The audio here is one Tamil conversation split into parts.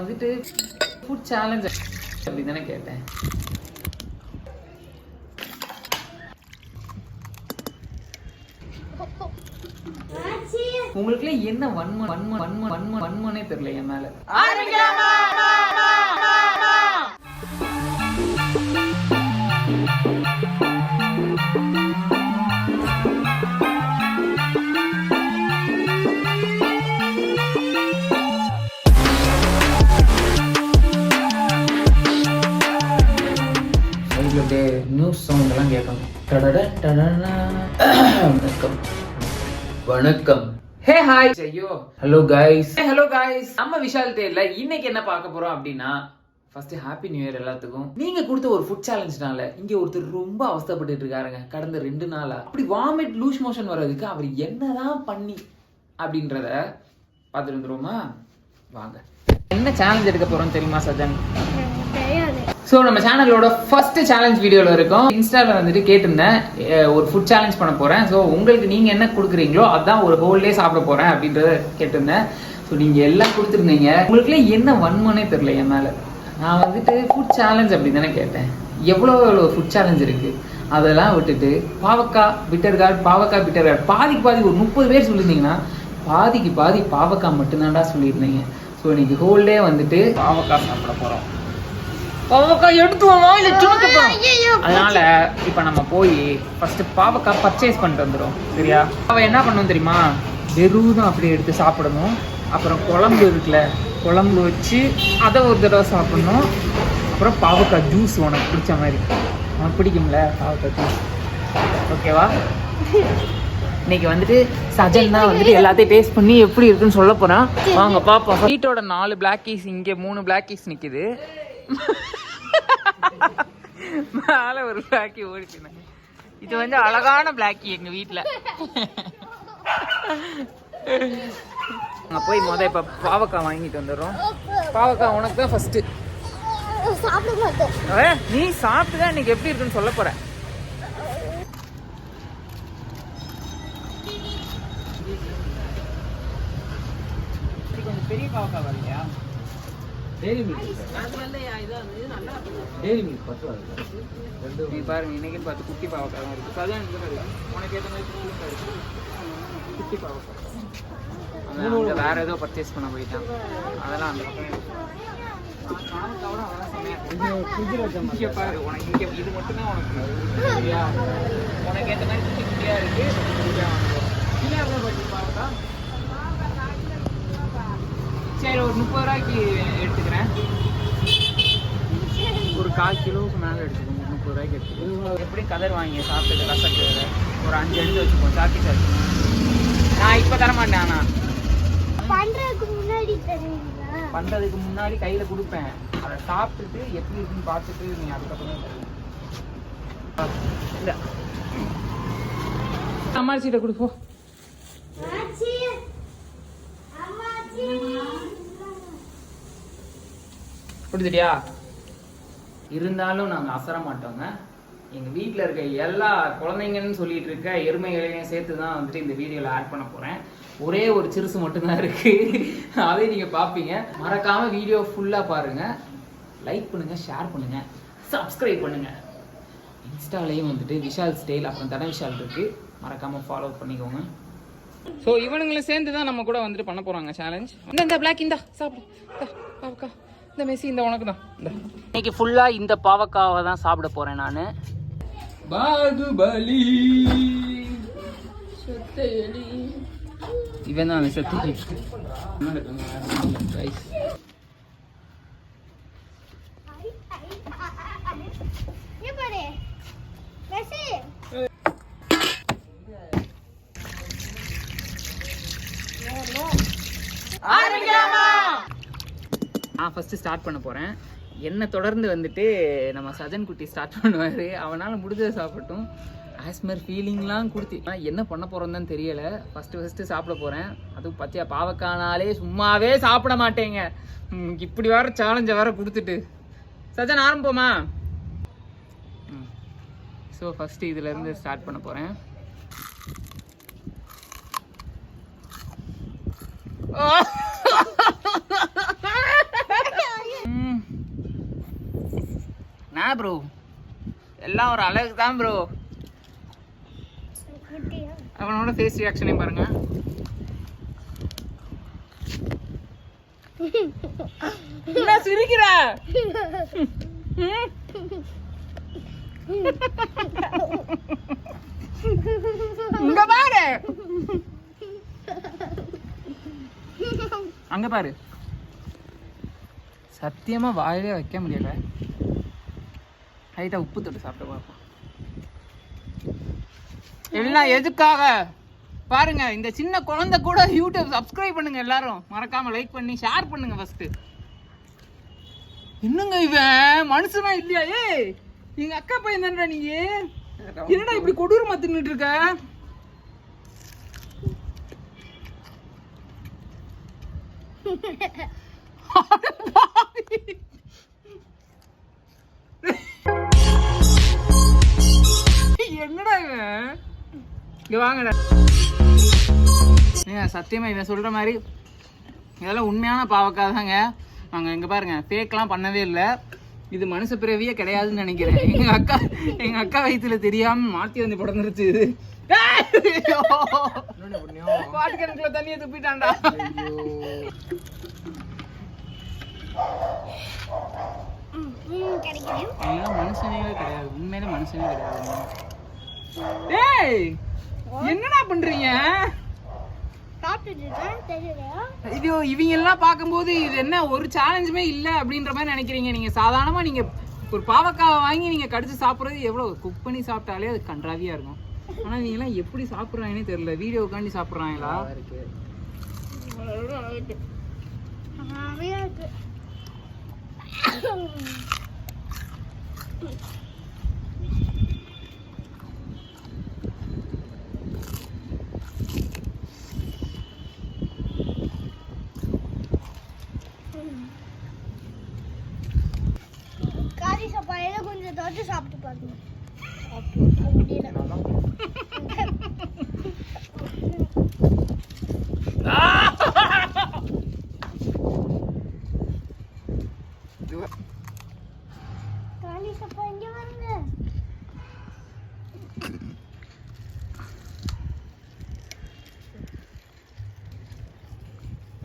வந்துட்டு ஃபுட் சேலஞ்ச் அப்படி தானே கேட்டேன். உங்களுக்குள்ள என்ன வன்மனே தெரியல என் மேல. நியூஸ் சவுண்ட் எல்லாம் கேட்கணும். வணக்கம் வணக்கம். ஹே ஹாய் ஐயோ ஹலோ கைஸ். நம்ம விஷால் தேர்ல இன்னைக்கு என்ன பார்க்க போறோம் அப்படின்னா, ஃபர்ஸ்ட் ஹாப்பி நியூ இயர் எல்லாத்துக்கும். நீங்க கொடுத்த ஒரு ஃபுட் சேலஞ்ச்னால இங்க ஒருத்தர் ரொம்ப அவஸ்தைப்பட்டு இருக்காருங்க கடந்த 2 நாளா. அப்படி வாமிட் லூஸ் மோஷன் வர்றதுக்கு அவர் என்னதான் பண்ணி அப்படின்றத பார்த்துட்டு வந்துருவோமா? வாங்க. என்ன சேலஞ்ச் எடுக்க போறோம் தெரியுமா சஜன்? ஸோ நம்ம சேனலோட ஃபர்ஸ்ட் சேலஞ்ச் வீடியோவில் இருக்கும். இன்ஸ்டாவில் வந்துட்டு கேட்டிருந்தேன் ஒரு ஃபுட் சேலஞ்ச் பண்ண போகிறேன். ஸோ உங்களுக்கு நீங்கள் என்ன கொடுக்குறீங்களோ அதான் ஒரு ஹோல் டே சாப்பிட போகிறேன் அப்படின்றத கேட்டிருந்தேன். ஸோ நீங்கள் எல்லாம் கொடுத்துருந்தீங்க. உங்களுக்குள்ள என்ன வன்மனே தெரியல என் மேலே. நான் வந்துட்டு ஃபுட் சேலஞ்ச் அப்படி தானே கேட்டேன். எவ்வளோ ஃபுட் சேலஞ்ச் இருக்குது அதெல்லாம் விட்டுட்டு பாவக்காய் பிட்டர் கார்டு பாதிக்கு பாதி ஒரு 30 பேர் சொல்லியிருந்தீங்கன்னா பாதிக்கு பாதி பாவக்காய் மட்டும்தான்டா சொல்லியிருந்தீங்க. ஸோ இன்னைக்கு ஹோல் டே வந்துட்டு பாவக்காய் சாப்பிட போகிறோம். பாவக்காய் எடுத்துவோமா இல்லை சுமத்துப்போம்? அதனால இப்போ நம்ம போய் ஃபர்ஸ்ட் பாவக்காய் பர்ச்சேஸ் பண்ணிட்டு வந்துடும். சரியா? அவன் என்ன பண்ணணும் தெரியுமா? வெறும் தான் அப்படியே எடுத்து சாப்பிடணும். அப்புறம் குழம்பு இருக்குல்ல, குழம்பு வச்சு அதை ஒரு தடவை சாப்பிடணும். அப்புறம் பாவக்காய் ஜூஸ் உனக்கு பிடிச்ச மாதிரி. உனக்கு பிடிக்கும்ல பாவக்காய் ஜூஸ்? ஓகேவா? இன்னைக்கு வந்துட்டு சஜன் தான் வந்துட்டு எல்லாத்தையும் டேஸ்ட் பண்ணி எப்படி இருக்குன்னு சொல்ல போறான். வாங்க பாப்போம். வீட்டோட 4 பிளாக் கீஸ், இங்கே 3 பிளாக் கீஸ் நிக்குது. மேல ஒரு பிளாக்கி ஓடிச்சுனேன். இது வந்து அழகான பிளாக்கி எங்க வீட்டுல. போய் இப்ப பாவக்காய் வாங்கிட்டு வந்துடுறோம். பாவக்காய் உனக்கு தான் ஃபர்ஸ்ட். நீ சாப்பிட்டுதான் இன்னைக்கு எப்படி இருக்குன்னு சொல்ல போற. கொஞ்சம் பெரிய பாவக்காய் வரலையா? டெய்ரி மில்க் நீ பாருங்க. இன்னைக்கு பார்த்து குட்டி பாவக்காய் தான் இருக்கு. அதான் உனக்கு ஏற்ற மாதிரி குட்டி பாவக்காய். அங்கே வேற ஏதோ பர்ச்சேஸ் பண்ண போயிட்டான். அதெல்லாம் அந்த பாரு. உனக்கு இங்கே இது மட்டும்தான் உனக்கு சரியா? உனக்கு ஏற்ற மாதிரி குட்டி குட்டியா இருக்கு. பாவக்காய் சரி ஒரு 30 ரூபாய்க்கு எடுத்துக்கிறேன். ஒரு 1/4 கிலோவுக்கு மேலே எடுத்துக்கோங்க. 30 ரூபாய்க்கு எடுத்துக்கோங்க. எப்படியும் கதர் வாங்கி சாப்பிட்டு ரசக்கு ஒரு 5 எடுத்து வச்சுப்போம். சாக்கி சாப்பிட்டு நான் இப்போ தரமாட்டேன். ஆனால் பண்ணுறதுக்கு முன்னாடி கையில் கொடுப்பேன். அதை சாப்பிட்டுட்டு எப்படி இருக்குன்னு பார்த்துட்டு நீ அதுக்கப்புறம் இல்லை சமாளிச்சிட்ட கொடுப்போம். கொடுத்துட்டியா? இருந்தாலும் நாங்கள் அசர மாட்டோங்க. எங்கள் வீட்டில் இருக்க எல்லா குழந்தைங்கன்னு சொல்லிட்டு இருக்க எருமைகளையும் சேர்த்து தான் வந்துட்டு இந்த வீடியோவில் ஆட் பண்ண போகிறேன். ஒரே ஒரு சிறுசு மட்டும்தான் இருக்குது. அதே நீங்கள் பார்ப்பீங்க. மறக்காமல் வீடியோ ஃபுல்லாக பாருங்கள். லைக் பண்ணுங்கள், ஷேர் பண்ணுங்கள், சப்ஸ்கிரைப் பண்ணுங்கள். இன்ஸ்டாலையும் வந்துட்டு விஷால் ஸ்டைல் அப்புறம் தன விஷால் இருக்குது. மறக்காமல் ஃபாலோ பண்ணிக்கோங்க. ஸோ இவனுங்களை சேர்ந்து தான் நம்ம கூட வந்துட்டு பண்ண போகிறாங்க சேலஞ்ச். இந்த பிளாக் இந்தா சாப்பிடு. பாவக்கா இந்த மெஸ்ஸி இந்த உனக்கு தான். இன்னைக்கு ஃபுல்லாக இந்த பாவக்காவை தான் சாப்பிட போகிறேன் நான். பாகுபலி இவன் தான் சத்தி. நான் ஃபர்ஸ்ட் ஸ்டார்ட் பண்ண போகிறேன். என்னை தொடர்ந்து வந்துட்டு நம்ம சஜன் குட்டி ஸ்டார்ட் பண்ணுவார். அவனால் முடிஞ்சதை சாப்பிட்டோம். ஆஸ்மர் ஃபீலிங்லாம் கொடுத்து நான் என்ன பண்ண போகிறோன்னு தான் தெரியலை. ஃபஸ்ட்டு சாப்பிட போகிறேன். அதுவும் பச்சையா பாவக்கானாலே சும்மாவே சாப்பிட மாட்டேங்க. இப்படி வேறு சேலஞ்சை வேறு கொடுத்துட்டு. சஜன் ஆரம்பிப்போமா? ஸோ ஃபஸ்ட்டு இதிலேருந்து ஸ்டார்ட் பண்ண போகிறேன். ப்ரோ எல்லாம் ஒரு அழகு தான் ப்ரோ. அவனோட ஃபேஸ் ரியாக்ஷனையும் பாருங்க. என்ன சிரிக்கிற? இங்க பாரு, அங்க பாரு. சத்தியமா வாயிலே வைக்க முடியல. லைட்டா உப்பு தொட்டு சாப்பிட்டு பார்ப்போம். எல்லாம் எதுக்காக பாருங்க, இந்த சின்ன குழந்தை கூட யூடியூப் சப்ஸ்கிரைப் பண்ணுங்க, எல்லாரும் மறக்காம லைக் பண்ணி ஷேர் பண்ணுங்க ஃபர்ஸ்ட். என்னங்க இவன் மனுஷனா இல்லையா? ஏய் எங்க அக்கா பையன் தான்டா நீ, என்னடா இப்படி கொடூரமா தின்னுட்டு இருக்க? என்னடா இவன்? இங்க வாங்கடா. சத்தியமா இவன் சொல்ற மாதிரி இதெல்லாம் உண்மையான பாவக்காய் தாங்க. நாங்கள் இங்கே பாருங்க ஃபேக்லாம் பண்ணவே இல்லை. இது மனுஷ பிறவியே கிடையாதுன்னு நினைக்கிறேன். எங்க அக்கா வயிற்றுல தெரியாம மாற்றி வந்து பிறந்துருச்சு. இது வாட்டுக்கணக்குள்ள தண்ணியை துப்பிட்டான்டா. மனுஷனே கிடையாது, உண்மையில மனுஷனே கிடையாது. ஏய் என்னடா பண்றீங்க? ஐயோ இவங்க எல்லாம் பார்க்கும்போது இது என்ன ஒரு சேலஞ்சுமே இல்லை அப்படின்ற மாதிரி நினைக்கிறீங்க நீங்க. சாதாரணமா நீங்க ஒரு பாவக்காவை வாங்கி நீங்க கடிச்சு சாப்பிட்றது எவ்வளவு குக் பண்ணி சாப்பிட்டாலே அது கன்றாவியா இருக்கும். ஆனா இவங்க எல்லாம் எப்படி சாப்பிட்றாங்கன்னே தெரியல. வீடியோக்காண்டி சாப்பிட்றாங்களா? கொஞ்சம் தொட்டு சாப்பிட்டு பாருங்க. காலி சப்பா இங்க வாங்க.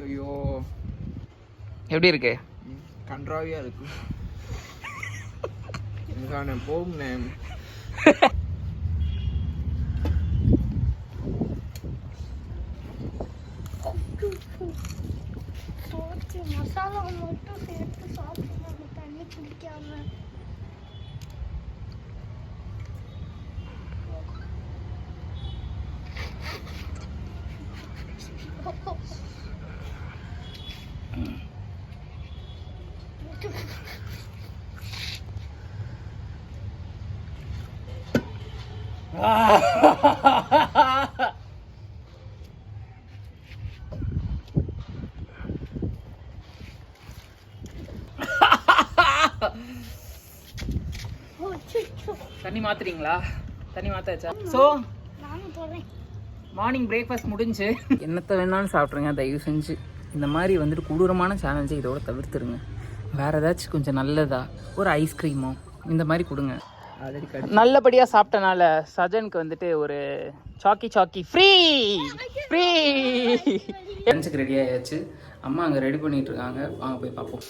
ஐயோ எப்படி இருக்கு? கன்றாவியா இருக்கு. போகும் மசாலா மட்டும் சேர்த்து சாப்பிட்டு தண்ணி குடிக்காம. தண்ணி மாத்துறீங்களா? தண்ணி மாத்தாச்சா? ஸோ மார்னிங் பிரேக்ஃபாஸ்ட் முடிஞ்சு. என்னத்தை வேணாலும் சாப்பிட்ருங்க, தயவு செஞ்சு இந்த மாதிரி வந்துட்டு கொடூரமான சேலஞ்சை இதோட தவிர்த்துருங்க. வேறு ஏதாச்சும் கொஞ்சம் நல்லதா ஒரு ஐஸ்கிரீமோ இந்த மாதிரி கொடுங்க. நல்லபடியாக சாப்பிட்டனால சஜனுக்கு வந்துட்டு ஒரு சாக்கி ஃப்ரீ ஃப்ரீ. லஞ்சுக்கு ரெடி ஆயாச்சு. அம்மா அங்கே ரெடி பண்ணிட்டு இருக்காங்க, வாங்க போய் பார்ப்போம்.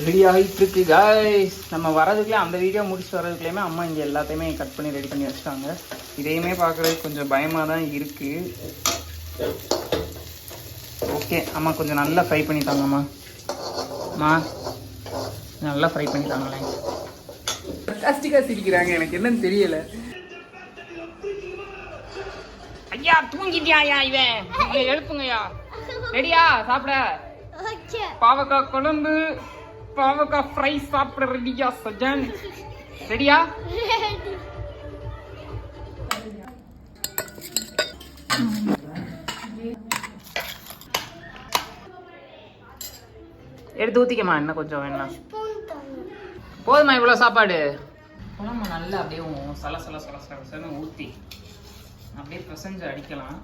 ரெடி ஆகிட்டு இருக்கு காய்ஸ். நம்ம வரதுக்குள்ளே அந்த வீடியோ முடிச்சுட்டு வரதுக்குள்ளேயுமே அம்மா இங்கே எல்லாத்தையுமே கட் பண்ணி ரெடி பண்ணி வச்சுட்டாங்க. இதையுமே பார்க்குறதுக்கு கொஞ்சம் பயமாக தான் இருக்குது. ஓகே அம்மா கொஞ்சம் நல்லா ஃப்ரை பண்ணிட்டாங்கம்மா. அம்மா நல்லா ஃப்ரை பண்ணிட்டாங்களே. ஃபண்டாஸ்டிக்காக சிரிக்கிறாங்க, எனக்கு என்னன்னு தெரியல. ஐயா தூங்கிட்டியா இவன்? எழுப்புங்கய்யா. ரெடியா சாப்பிட? பாவக்காய் குழம்பு பாவக்காய் ஃப்ரை சாப்பிட ரெடியா சஜன்? ரெடியா? எடுத்து ஊற்றிக்கம்மா, என்ன கொஞ்சம் வேணாம். போதுமா இவ்வளோ சாப்பாடு? குழம்பு நல்லா அப்படியே சல ஊற்றி அப்படியே பிசைஞ்சு அடிக்கலாம்.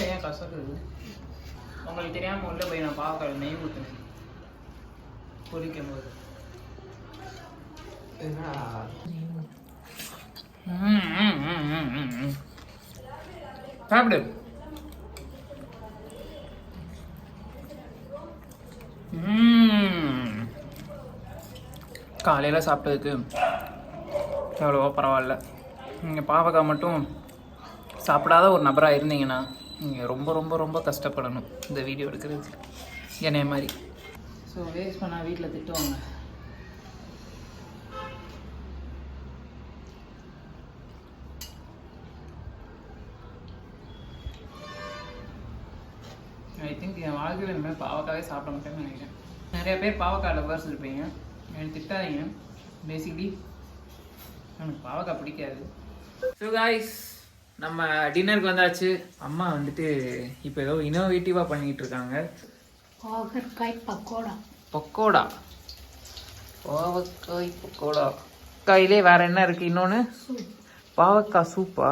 பாவக்காய் ஏன் கசக்குது? உங்களுக்கு தெரியாமல் உள்ள போய் நான் பாவக்காய் நெய் ஊற்றுனேன் பொரிக்கும் போது. சாப்பிடு. காலையில் சாப்பிட்டதுக்கு எவ்வளவோ பரவாயில்ல. நீங்கள் பாவக்காய் மட்டும் சாப்பிடாத ஒரு நபராக இருந்தீங்கன்னா நீங்கள் ரொம்ப ரொம்ப ரொம்ப கஷ்டப்படணும் இந்த வீடியோ எடுக்கிறதுக்கு, என்னைய மாதிரி. ஸோ வேஸ்ட் பண்ணால் வீட்டில் திட்டுவாங்க. ஐ திங்க் என் வாழ்க்கையில் இனிமேல் பாவக்காவே சாப்பிட மாட்டேன்னு நினைக்கிறேன். நிறைய பேர் பாவக்காய் லவர்ஸ் இருப்பீங்க, எனக்கு திட்டாதீங்க. பேசிக்லி எனக்கு பாவக்காய் பிடிக்காது. ஸோ காய்ஸ், நம்ம டின்னருக்கு வந்தாச்சு. அம்மா வந்துட்டு இப்போ ஏதோ இனோவேட்டிவாக பண்ணிகிட்டு இருக்காங்க. பாகற்காய் பக்கோடா. பக்கோடா, பாவக்காய் பக்கோடா. காயிலே வேற என்ன இருக்குது? இன்னொன்று பாவக்காய் சூப்பா.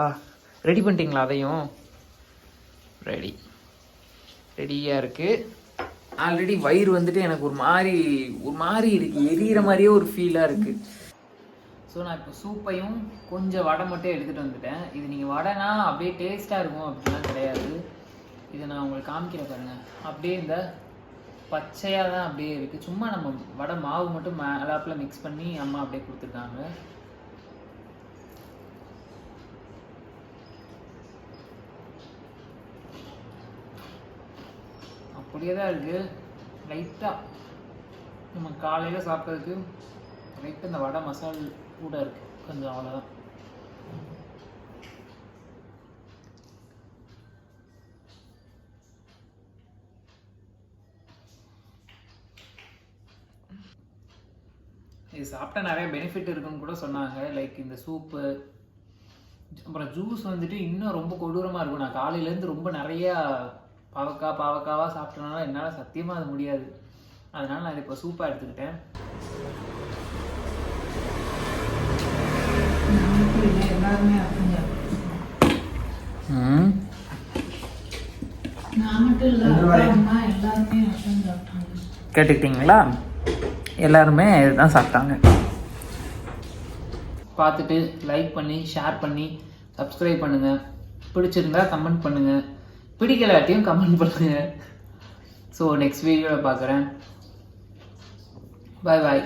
ரெடி பண்ணிட்டீங்களா? அதையும் ரெடியாக இருக்குது. ஆல்ரெடி வயிறு வந்துட்டு எனக்கு ஒரு மாதிரி இருக்குது, எரியிற மாதிரியே ஒரு ஃபீலாக இருக்குது. ஸோ நான் இப்போ சூப்பையும் கொஞ்சம் வடை மட்டும் எடுத்துகிட்டு வந்துட்டேன். இது நீங்கள் வடைனா அப்படியே டேஸ்ட்டாக இருக்கும் அப்படிலாம் கிடையாது. இதை நான் உங்களுக்கு காமிக்கிற பாருங்கள். அப்படியே இந்த பச்சையாக தான் அப்படியே இருக்குது. சும்மா நம்ம வடை மாவு மட்டும் மேலாப்பில் மிக்ஸ் பண்ணி அம்மா அப்படியே கொடுத்துருக்காங்க. அப்படியே தான் இருக்குது. லைட்டாக நம்ம காலையில் சாப்பிட்றதுக்கு லைட்டாக இந்த வடை மசால் கூட இருக்குது கொஞ்சம், அவ்வளோதான். இது சாப்பிட்டா நிறைய பெனிஃபிட் இருக்குன்னு கூட சொன்னாங்க. லைக் இந்த சூப்பு, அப்புறம் ஜூஸ் வந்துட்டு இன்னும் ரொம்ப கொடூரமாக இருக்கும். நான் காலையிலேருந்து ரொம்ப நிறையா பாவக்காவாக சாப்பிட்டனால என்னால் சத்தியமாக அது முடியாது. அதனால் நான் இப்போ சூப்பாக எடுத்துக்கிட்டேன். கேட்டுக்கிட்டீங்களா? எல்லாருமே இதுதான் சாப்பிட்டாங்க. பார்த்துட்டு லைக் பண்ணி ஷேர் பண்ணி சப்ஸ்கிரைப் பண்ணுங்கள். பிடிச்சிருந்தா கமெண்ட் பண்ணுங்கள், பிடிக்கலாட்டியும் கமெண்ட் பண்ணுங்கள். ஸோ நெக்ஸ்ட் வீடியோவில் பார்க்குறேன். பாய் பாய்.